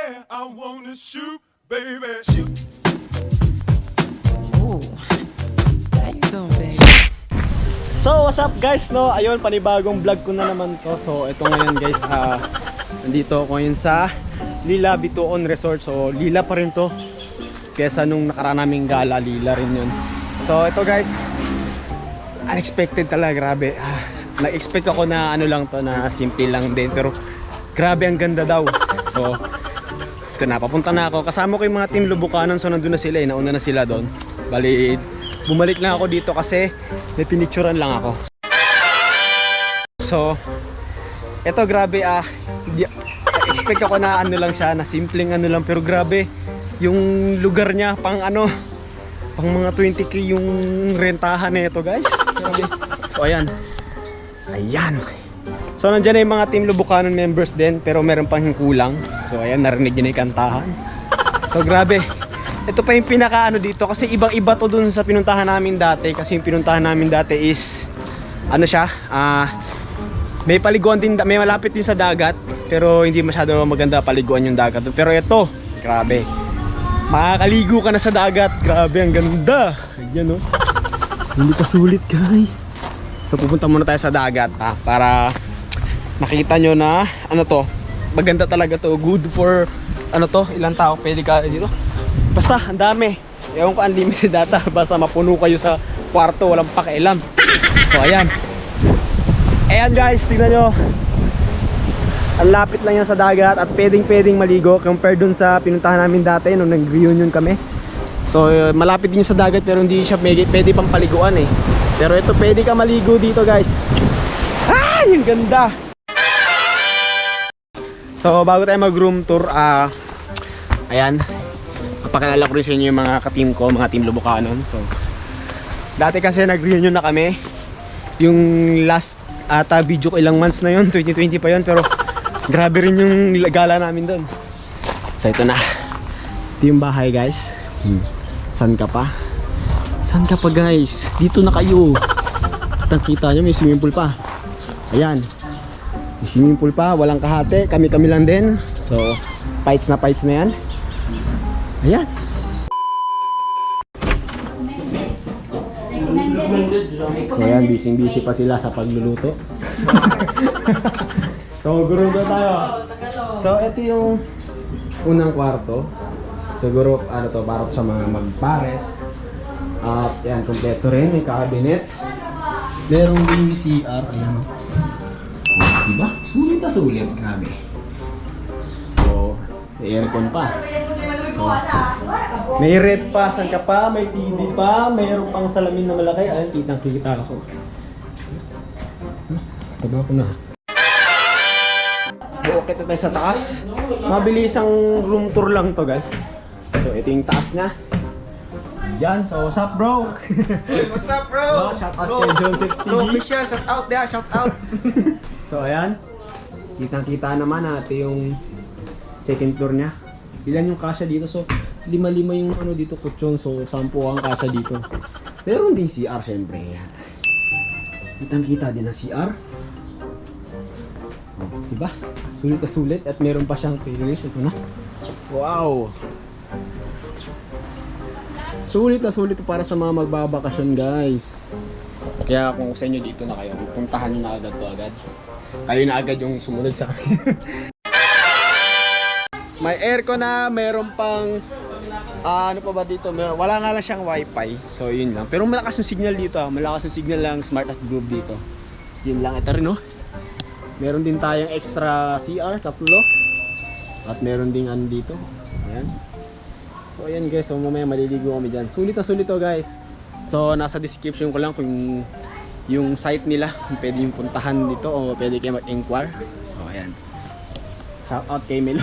I wanna shoot, baby, shoot. Ooh, how you doing, baby? So what's up guys, no? Ayun, panibagong vlog ko na naman to. So ito ngayon guys, nandito ako ngayon sa Lila Bituon Resort. So lila pa rin to kesa nung nakaraan naming gala, lila rin yun. So ito guys, unexpected talaga, grabe. Nag-expect ako na ano lang to, na simple lang din, pero grabe ang ganda daw. So ito na, papunta na ako. Kasama ko yung mga team Lubukanan, so nandun na sila, nauna na sila doon. Bali, bumalik lang ako dito kasi may pinicturan lang ako. So eto, grabe, expect ako na ano lang siya, na simpleng ano lang, pero grabe yung lugar niya, pang ano, pang mga 20k yung rentahan na ito guys. Grabe. So ayan, so nandyan na yung mga team Lubukanan members din, pero meron pang kulang. So ayan, narinig yun yung kantahan. So grabe, ito pa yung pinaka ano dito, kasi ibang iba to dun sa pinuntahan namin dati. Kasi yung pinuntahan namin dati is ano siya, may paliguan din, may malapit din sa dagat, pero hindi masyado maganda paliguan yung dagat. Pero ito, grabe, makakaligo ka na sa dagat. Grabe, ang ganda. Ayan, oh. Hindi pa sulit guys. So pupunta muna tayo sa dagat para makita nyo na ano to, maganda talaga to. Good for ano to, ilang tao pwede ka dito. Basta ang dami, ewan ko, unlimited data. Basta mapuno kayo sa kwarto, walang pakialam. So ayan, ayan guys, tingnan nyo, ang lapit lang yan sa dagat at pwedeng maligo compared dun sa pinuntahan namin dati nung nag-reunion kami. So malapit din sa dagat, pero hindi siya pwede pang paliguan eh. Pero ito, pwede ka maligo dito guys. Yung ganda. So bago tayo mag room tour, ayan, papakilala ko rin sa inyo yung mga ka-team ko, mga team Lubukanan. So dati kasi nag-reunion na kami. Yung last video ko, ilang months na yun, 2020 pa yun, pero grabe rin yung gala namin doon. So ito na, ito yung bahay guys. San ka pa? Saan ka pa guys? Dito na kayo. At ang kita nyo, may swimming pool pa. Ayan, may swimming pool pa, walang kahate, kami lang din. So fights na yan. Ayan. So ayan, busy pa sila sa pagluluto. So gurundo tayo. So ito yung unang kwarto. Siguro ano to, para sa mga magpares. At yan, kompleto rin, may cabinet. Merong din CR, ayan o. Diba? Sulit na sulit, grabe. So, may aircon pa. So, may rep pa, saan ka pa, may TV pa, mayroon pang salamin na malaki. Ayan, kitang-kita ako. Taga ko na. Okay na tayo sa taas. Mabilisang room tour lang to guys. So, ito yung taas niya. Yan, so what's up bro? Hey, what's up bro? Shout out kay Joseph TV. Bro, official, shout out there, shout out. So ayan, kitang-kita naman natin yung second floor niya. Ilan yung kasya dito? So 5 yung ano dito, kutsyon. So 10 ang kasya dito. Meron ding CR syempre. Yan, kitang-kita din ang CR. Oh, diba? Sulit na sulit. At meron pa siyang playlist. Ito na. Wow! Sulit na sulit para sa mga magbabakasyon guys. Kaya kung sa inyo dito na kayo, puntahan nyo na agad to agad. Kayo na agad yung sumunod sa akin. May aircon na, mayroon pang ano pa ba dito? Wala nga lang siyang wifi. So yun lang. Pero malakas yung signal dito. Malakas yung signal lang, smart at groove dito. Yun lang. Ito rin oh. Meron din tayong extra CR, tatlo. At meron din ano dito. Ayan. So ayan guys, so mamaya maliligo kami dyan. Sulit na sulit to guys. So nasa description ko lang kung yung site nila, kung pwede yung puntahan dito o pwede kayo mag-inquire. So ayan, shout out kay Melo.